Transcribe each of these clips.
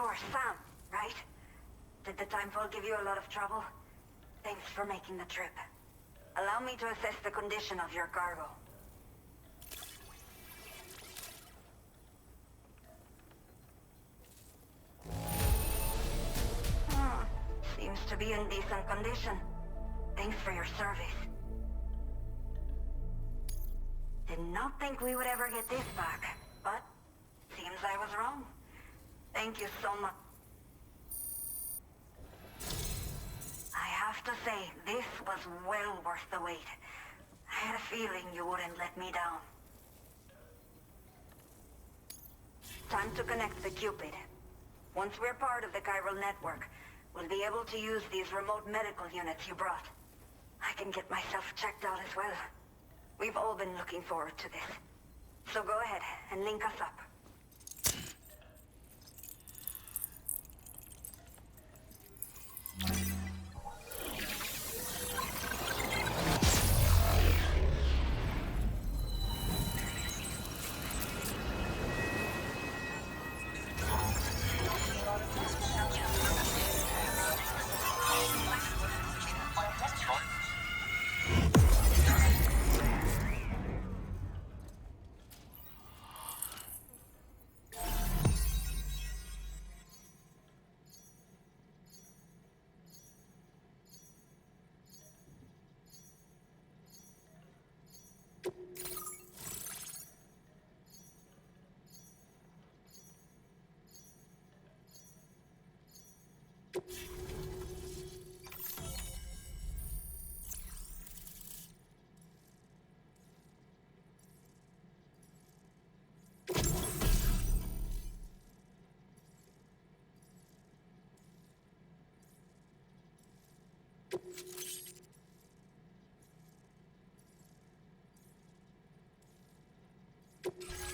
You're Sam, right? Did the timefall give you a lot of trouble? Thanks for making the trip. Allow me to assess the condition of your cargo. Seems to be in decent condition. Thanks for your service. Did not think we would ever get this back, but seems I was wrong. Thank you so much. I have to say, this was well worth the wait. I had a feeling you wouldn't let me down. Time to connect the Cupid. Once we're part of the chiral network, we'll be able to use these remote medical units you brought. I can get myself checked out as well. We've all been looking forward to this. So go ahead and link us up.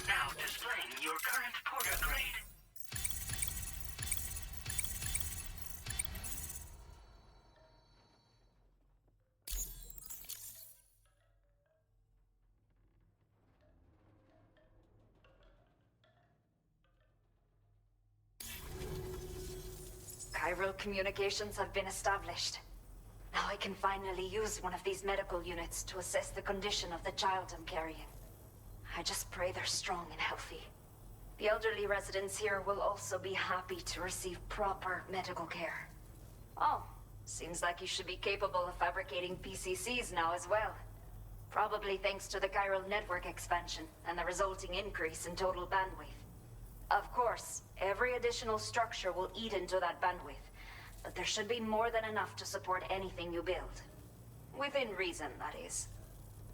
Now displaying your current porter grade. Chiral communications have been established. Now I can finally use one of these medical units to assess the condition of the child I'm carrying. I just pray they're strong and healthy. The elderly residents here will also be happy to receive proper medical care. Oh, seems like you should be capable of fabricating PCCs now as well. Probably thanks to the chiral network expansion and the resulting increase in total bandwidth. Of course, every additional structure will eat into that bandwidth, but there should be more than enough to support anything you build. Within reason, that is.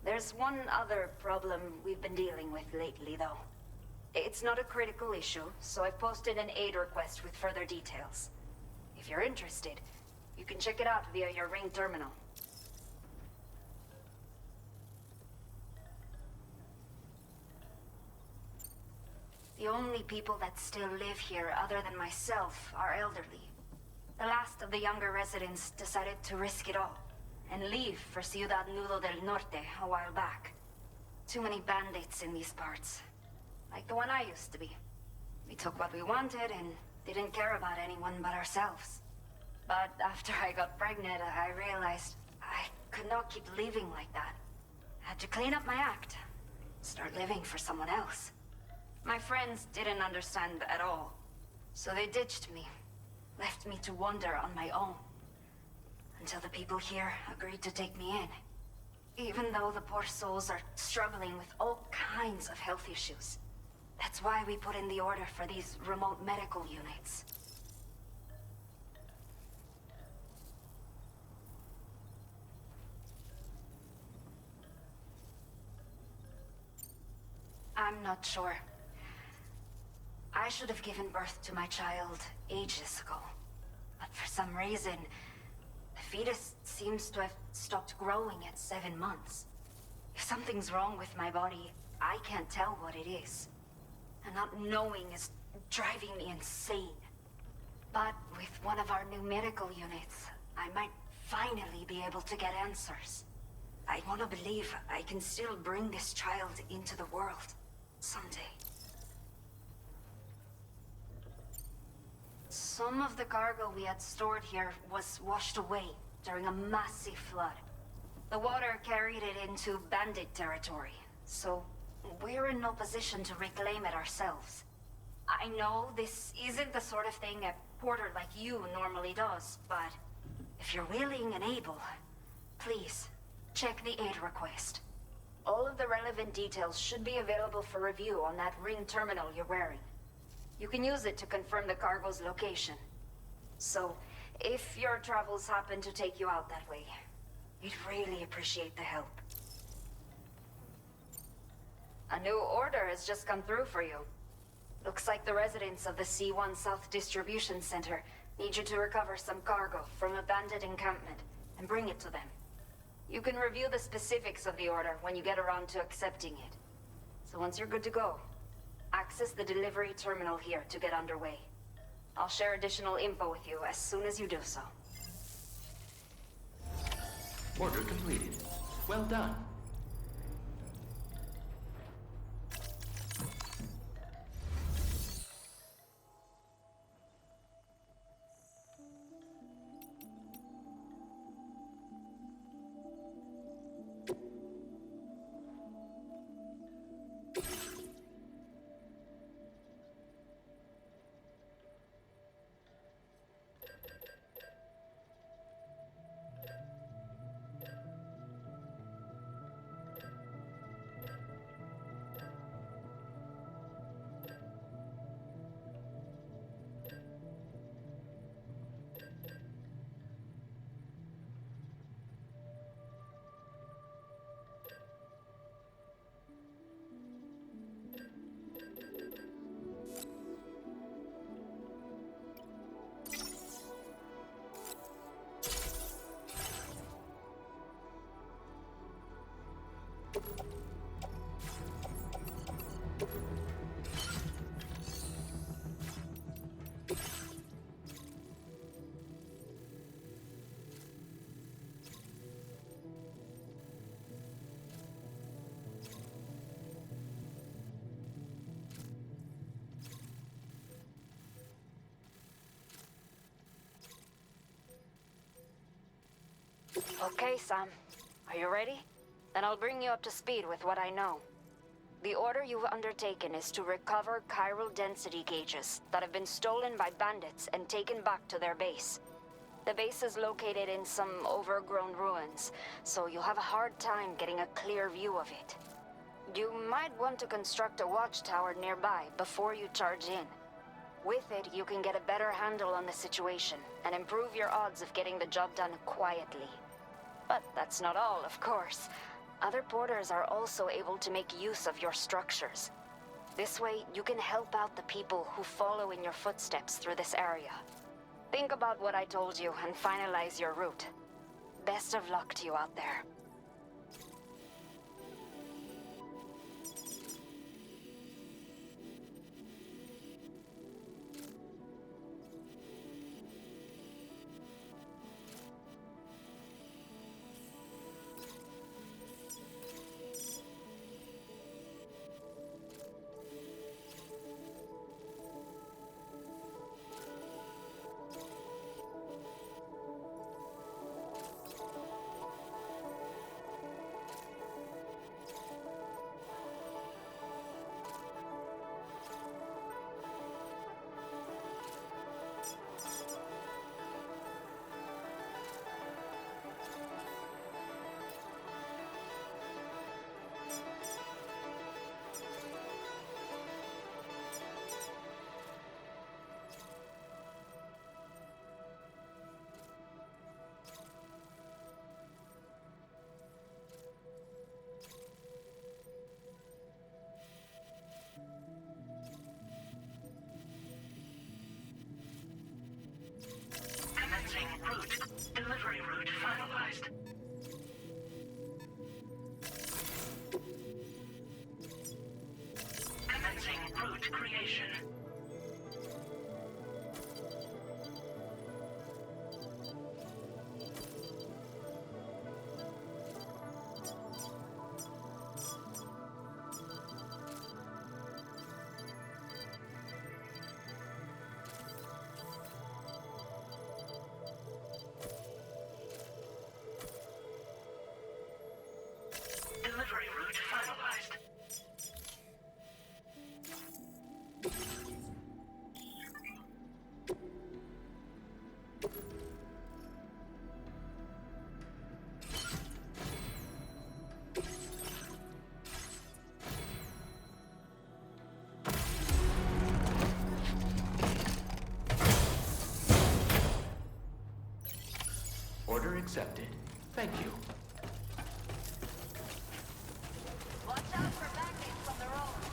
There's one other problem we've been dealing with lately, though. It's not a critical issue, so I've posted an aid request with further details. If you're interested, you can check it out via your Ring terminal. The only people that still live here other than myself are elderly. The last of the younger residents decided to risk it all and leave for Ciudad Nudo del Norte a while back. Too many bandits in these parts. Like the one I used to be. We took what we wanted and didn't care about anyone but ourselves. But after I got pregnant, I realized I could not keep living like that. I had to clean up my act. Start living for someone else. My friends didn't understand at all. So they ditched me. Left me to wander on my own. Until the people here agreed to take me in. Even though the poor souls are struggling with all kinds of health issues. That's why we put in the order for these remote medical units. I'm not sure. I should have given birth to my child ages ago. But for some reason, the fetus seems to have stopped growing at 7 months. If something's wrong with my body, I can't tell what it is. And not knowing is driving me insane. But with one of our new medical units, I might finally be able to get answers. I want to believe I can still bring this child into the world someday. Some of the cargo we had stored here was washed away during a massive flood. The water carried it into bandit territory, so we're in no position to reclaim it ourselves. I know this isn't the sort of thing a porter like you normally does, but if you're willing and able, please, check the aid request. All of the relevant details should be available for review on that ring terminal you're wearing. You can use it to confirm the cargo's location. So, if your travels happen to take you out that way, we'd really appreciate the help. A new order has just come through for you. Looks like the residents of the C1 South Distribution Center need you to recover some cargo from a bandit encampment and bring it to them. You can review the specifics of the order when you get around to accepting it. So once you're good to go, access the delivery terminal here to get underway. I'll share additional info with you as soon as you do so. Order completed. Well done. Okay, Sam. Are you ready? Then I'll bring you up to speed with what I know. The order you've undertaken is to recover chiral density gauges that have been stolen by bandits and taken back to their base. The base is located in some overgrown ruins, so you'll have a hard time getting a clear view of it. You might want to construct a watchtower nearby before you charge in. With it, you can get a better handle on the situation and improve your odds of getting the job done quietly. But that's not all, of course. Other porters are also able to make use of your structures. This way, you can help out the people who follow in your footsteps through this area. Think about what I told you and finalize your route. Best of luck to you out there. Order accepted. Thank you. Watch out for backlash from the road.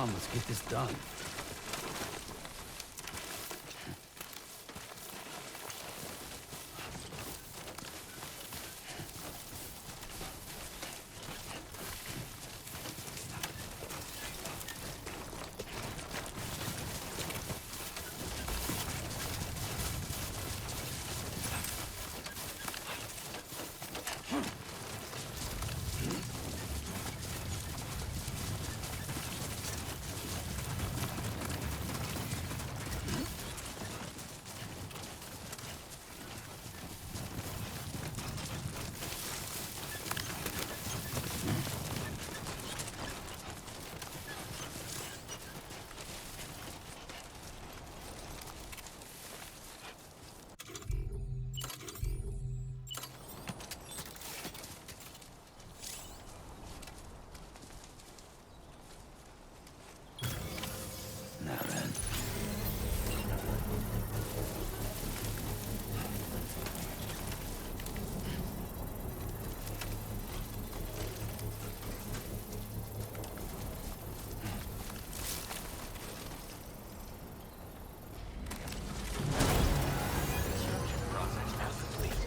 on, let's get this done. Now then. Construction process now complete.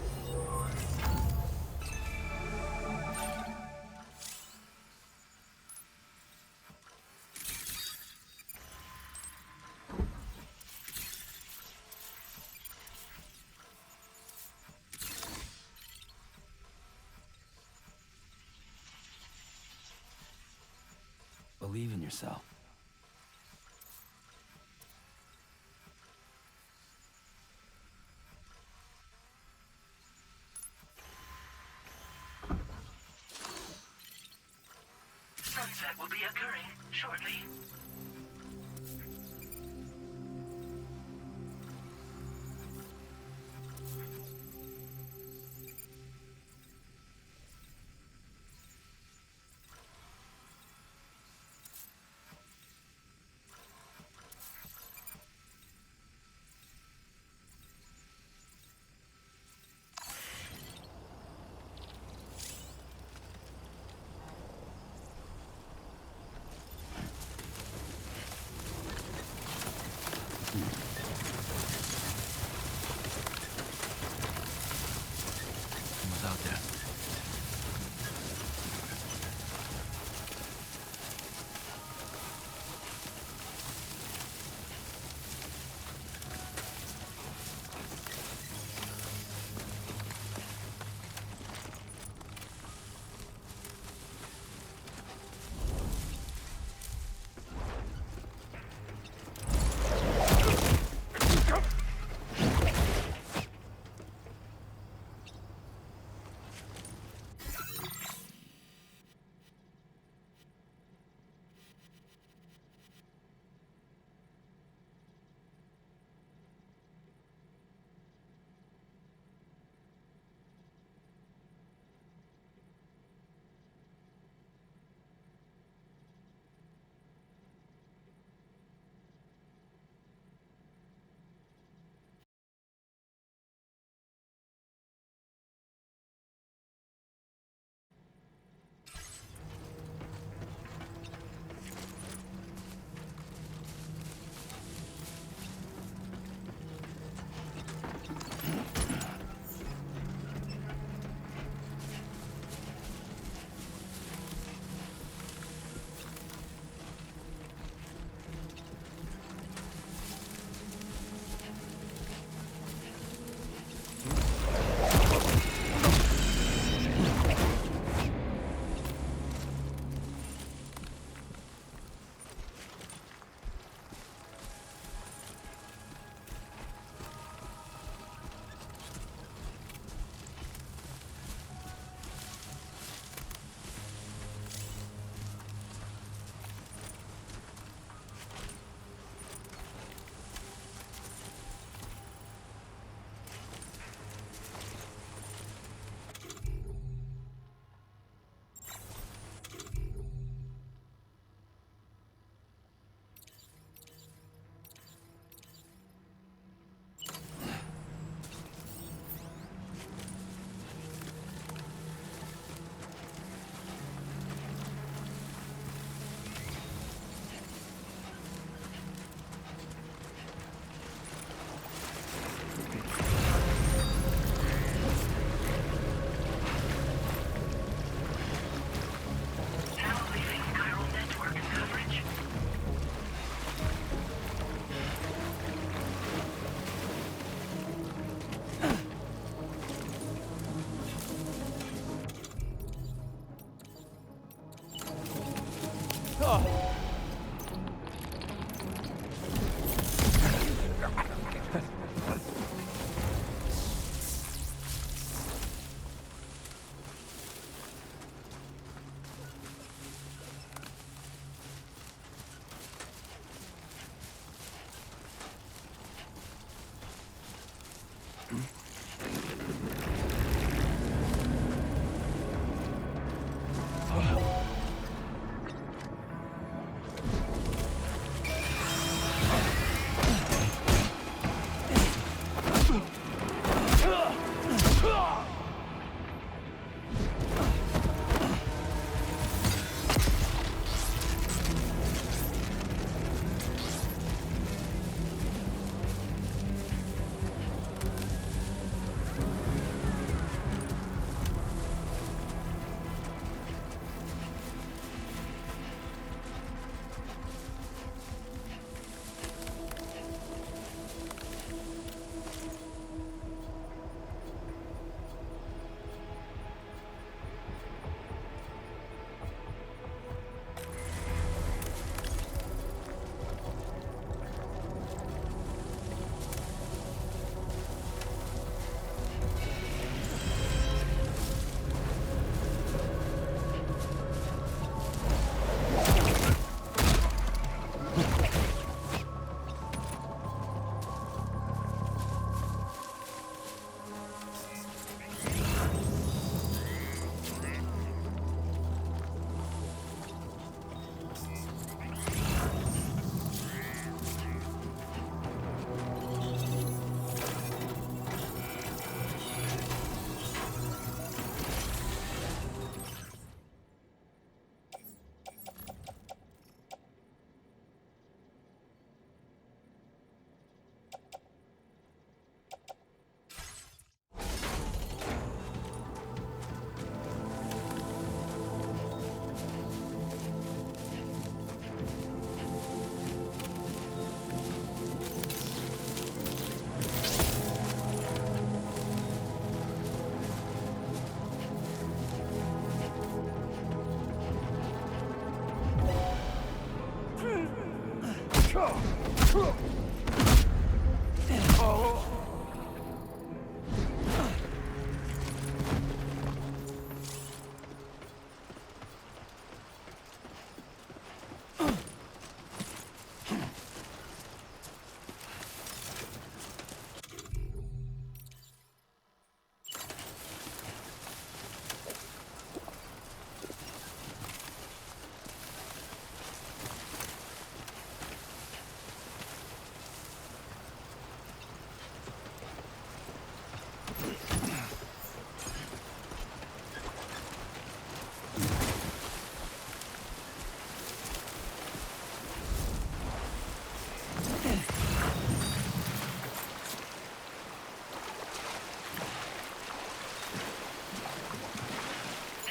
Believe in yourself. Sunset will be occurring shortly.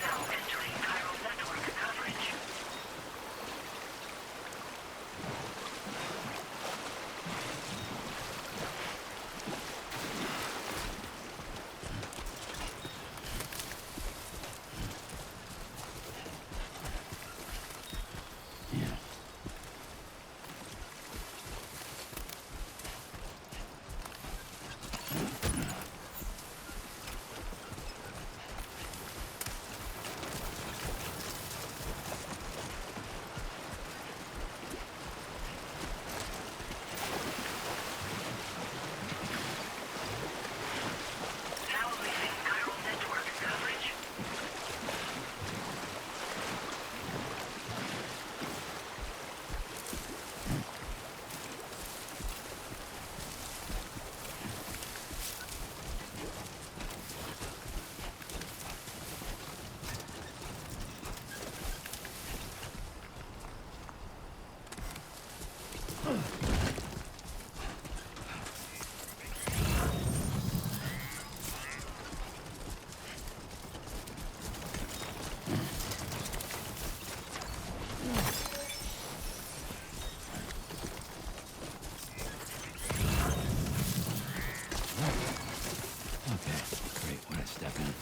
Now entering chiral network coverage. Yeah. Now leaving chiral network coverage. Okay, great. When I step in.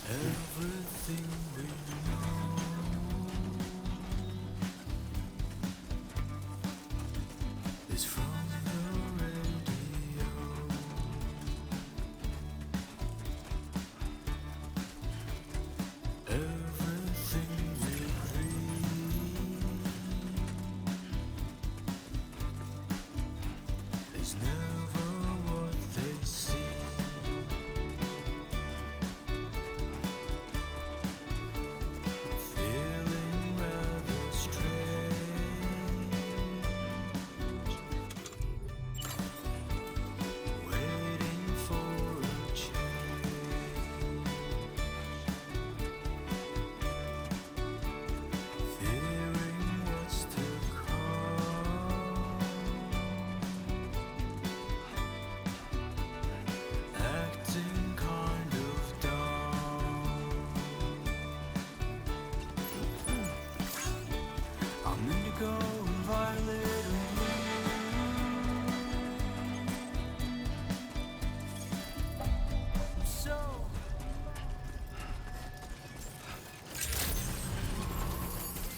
Everything we know is from the radio. Everything we read is never what they see. Feeling rather strange, waiting for a change, fearing what's to come, acting kind of dumb. I'm indigo and violet and blue. So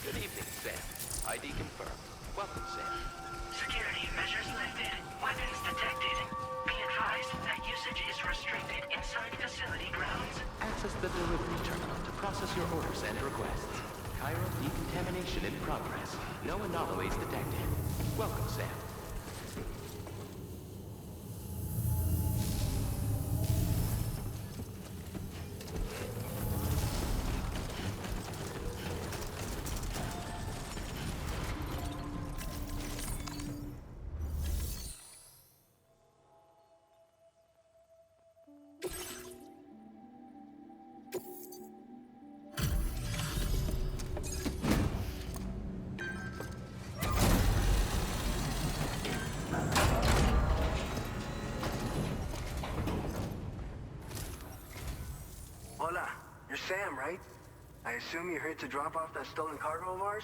Good evening, Sam. ID confirmed. Welcome, Sam. Security measures lifted. Weapons detected. Be advised that usage is restricted inside facility grounds. Access the delivery terminal to process your orders and requests. Chiral decontamination in progress. No anomalies detected. Welcome, Sam. You're Sam, right? I assume you're here to drop off that stolen cargo of ours?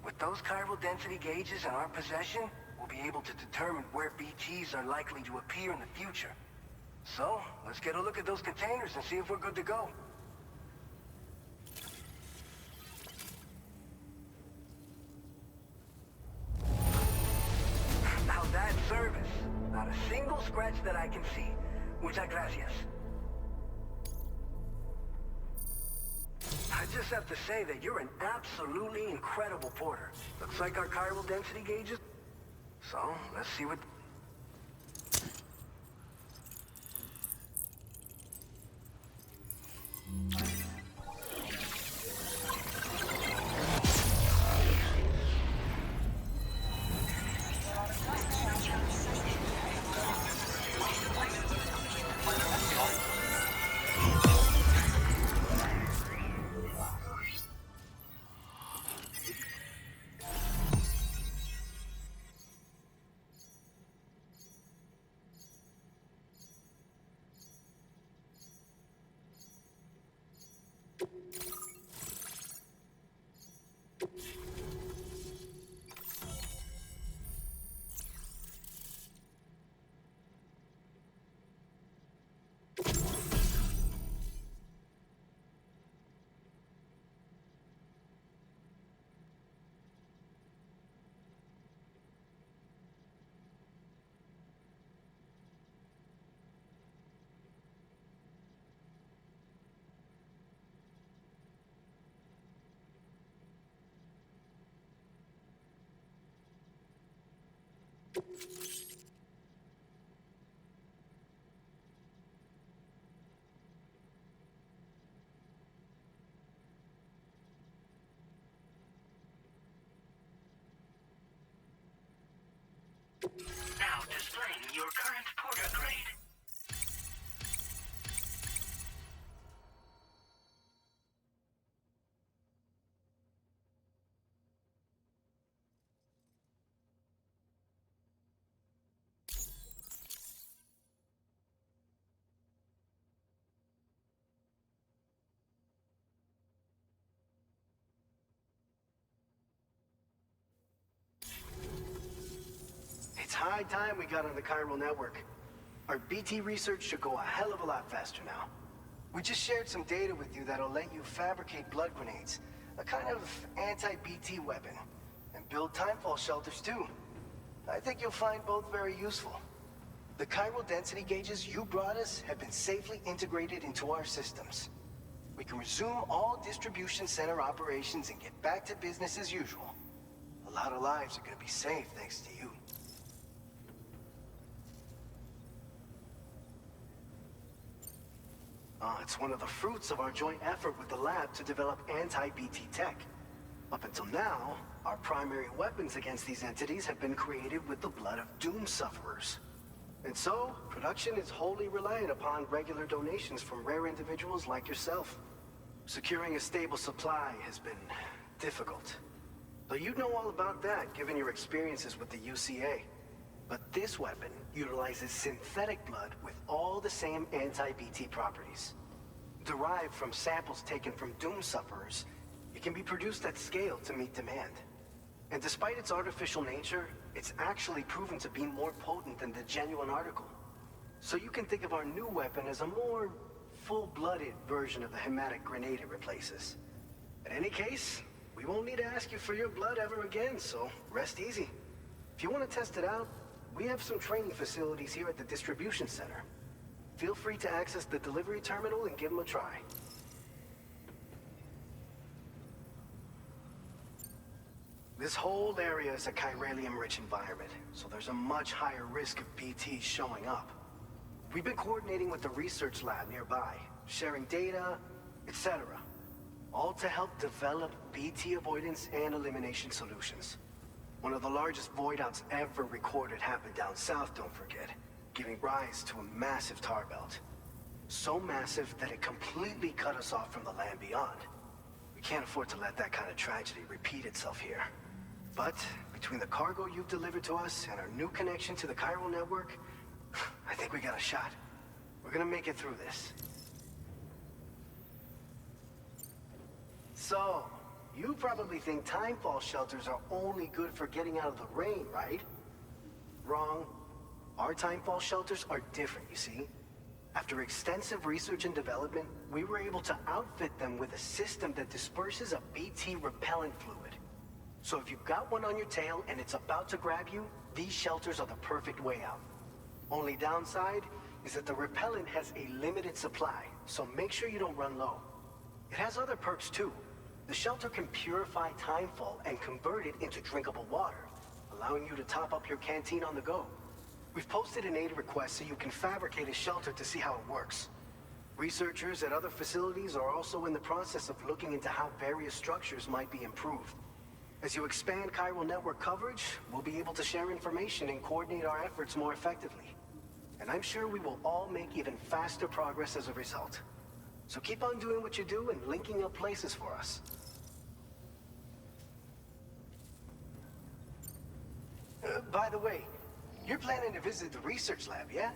With those chiral density gauges in our possession, we'll be able to determine where BTs are likely to appear in the future. So, let's get a look at those containers and see if we're good to go. Now that's service. Not a single scratch that I can see. Muchas gracias. I just have to say that you're an absolutely incredible porter. Looks like our chiral density gauges. So, let's see what... Now displaying your current porter grade. It's high time we got on the chiral network. Our BT research should go a hell of a lot faster now. We just shared some data with you that'll let you fabricate blood grenades, a kind of anti-BT weapon, and build timefall shelters too. I think you'll find both very useful. The chiral density gauges you brought us have been safely integrated into our systems. We can resume all distribution center operations and get back to business as usual. A lot of lives are gonna be saved thanks to you. It's one of the fruits of our joint effort with the lab to develop anti-BT tech. Up until now, our primary weapons against these entities have been created with the blood of doom sufferers. And so, production is wholly reliant upon regular donations from rare individuals like yourself. Securing a stable supply has been difficult. Though you'd know all about that, given your experiences with the UCA. But this weapon utilizes synthetic blood with all the same anti-BT properties. Derived from samples taken from doom sufferers, it can be produced at scale to meet demand. And despite its artificial nature, it's actually proven to be more potent than the genuine article. So you can think of our new weapon as a more full-blooded version of the hematic grenade it replaces. In any case, we won't need to ask you for your blood ever again, so rest easy. If you want to test it out, we have some training facilities here at the distribution center. Feel free to access the delivery terminal and give them a try. This whole area is a chiralium-rich environment, so there's a much higher risk of BTs showing up. We've been coordinating with the research lab nearby, sharing data, etc. All to help develop BT avoidance and elimination solutions. One of the largest void outs ever recorded happened down south, don't forget, giving rise to a massive tar belt. So massive that it completely cut us off from the land beyond. We can't afford to let that kind of tragedy repeat itself here. But between the cargo you've delivered to us and our new connection to the chiral network, I think we got a shot. We're gonna make it through this. So, you probably think timefall shelters are only good for getting out of the rain, right? Wrong. Our timefall shelters are different, you see. After extensive research and development, we were able to outfit them with a system that disperses a BT repellent fluid. So if you've got one on your tail and it's about to grab you, these shelters are the perfect way out. Only downside is that the repellent has a limited supply, so make sure you don't run low. It has other perks too. The shelter can purify timefall and convert it into drinkable water, allowing you to top up your canteen on the go. We've posted an aid request so you can fabricate a shelter to see how it works. Researchers at other facilities are also in the process of looking into how various structures might be improved. As you expand chiral network coverage, we'll be able to share information and coordinate our efforts more effectively. And I'm sure we will all make even faster progress as a result. So keep on doing what you do and linking up places for us. By the way, you're planning to visit the research lab, yeah?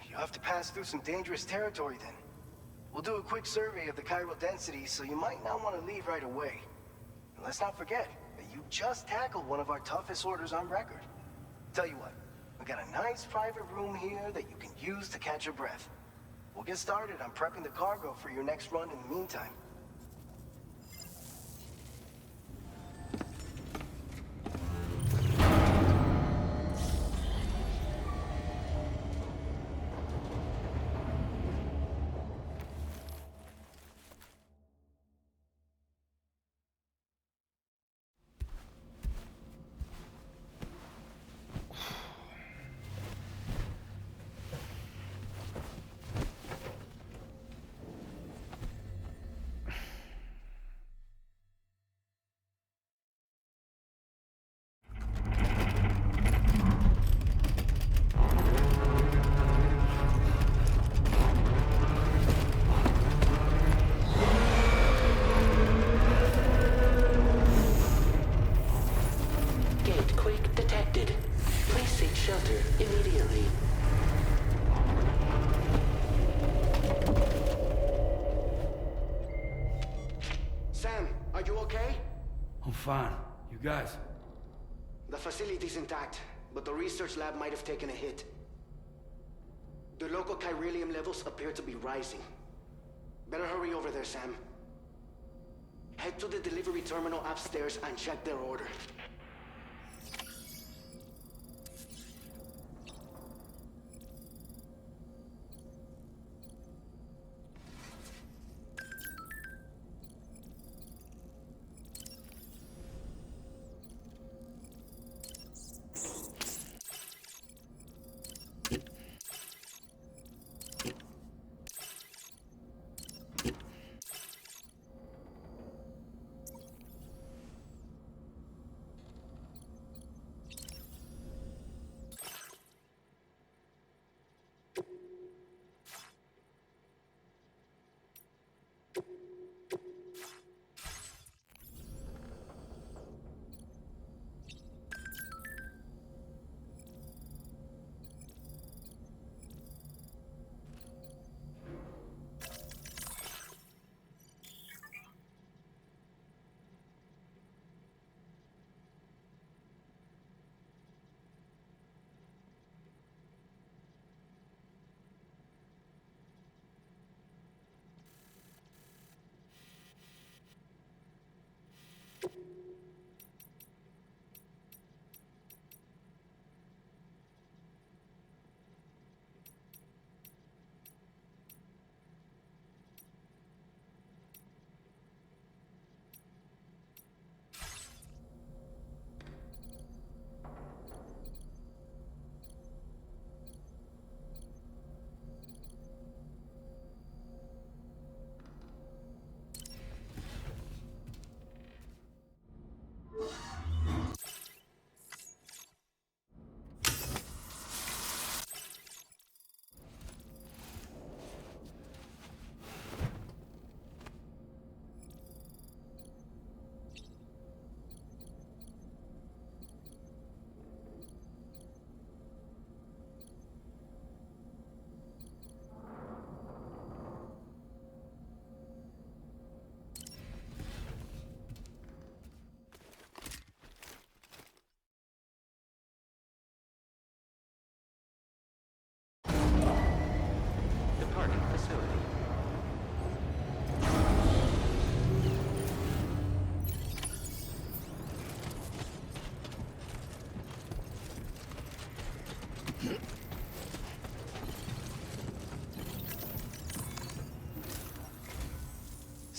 You'll have to pass through some dangerous territory then. We'll do a quick survey of the chiral density, so you might not want to leave right away. And let's not forget that you just tackled one of our toughest orders on record. Tell you what, we got a nice private room here that you can use to catch your breath. We'll get started on prepping the cargo for your next run in the meantime. Gate quake detected. Please seek shelter immediately. Sam, are you okay? I'm fine. You guys? The facility's intact, but the research lab might have taken a hit. The local chiralium levels appear to be rising. Better hurry over there, Sam. Head to the delivery terminal upstairs and check their order.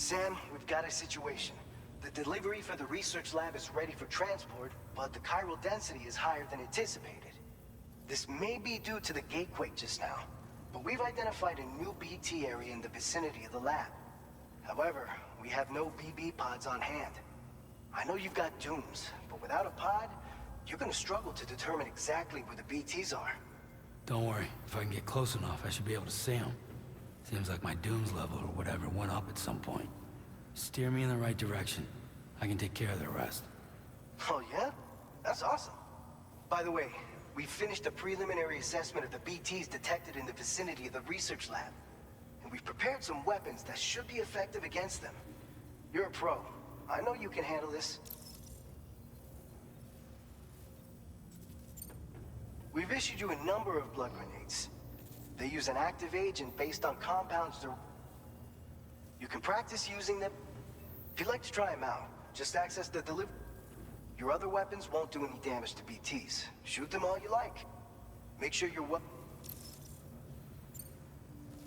Sam, we've got a situation. The delivery for the research lab is ready for transport, but the chiral density is higher than anticipated. This may be due to the gatequake just now, but we've identified a new BT area in the vicinity of the lab. However, we have no BB pods on hand. I know you've got Dooms, but without a pod, you're gonna struggle to determine exactly where the BTs are. Don't worry. If I can get close enough, I should be able to see them. Seems like my Dooms level or whatever went up at some point. Steer me in the right direction. I can take care of the rest. Oh yeah? That's awesome. By the way, we finished a preliminary assessment of the BTs detected in the vicinity of the research lab. And we've prepared some weapons that should be effective against them. You're a pro. I know you can handle this. We've issued you a number of blood grenades. They use an active agent based on compounds that... You can practice using them. If you'd like to try them out, just access the delivery. Your other weapons won't do any damage to BTs. Shoot them all you like. Make sure your weapon...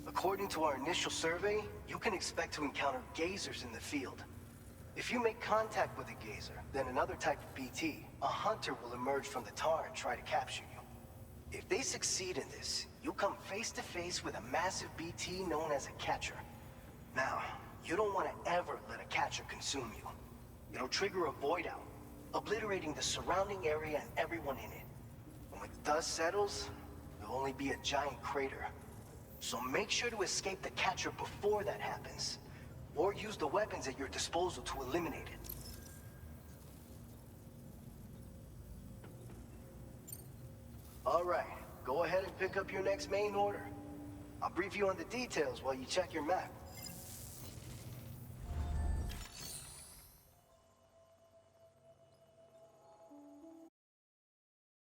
According to our initial survey, you can expect to encounter gazers in the field. If you make contact with a gazer, then another type of BT, a hunter will emerge from the tar and try to capture you. If they succeed in this, you'll come face to face with a massive BT known as a catcher. Now, you don't want to ever let a catcher consume you. It'll trigger a void out, obliterating the surrounding area and everyone in it. And when the dust settles, there'll only be a giant crater. So make sure to escape the catcher before that happens, or use the weapons at your disposal to eliminate it. All right, go ahead and pick up your next main order. I'll brief you on the details while you check your map.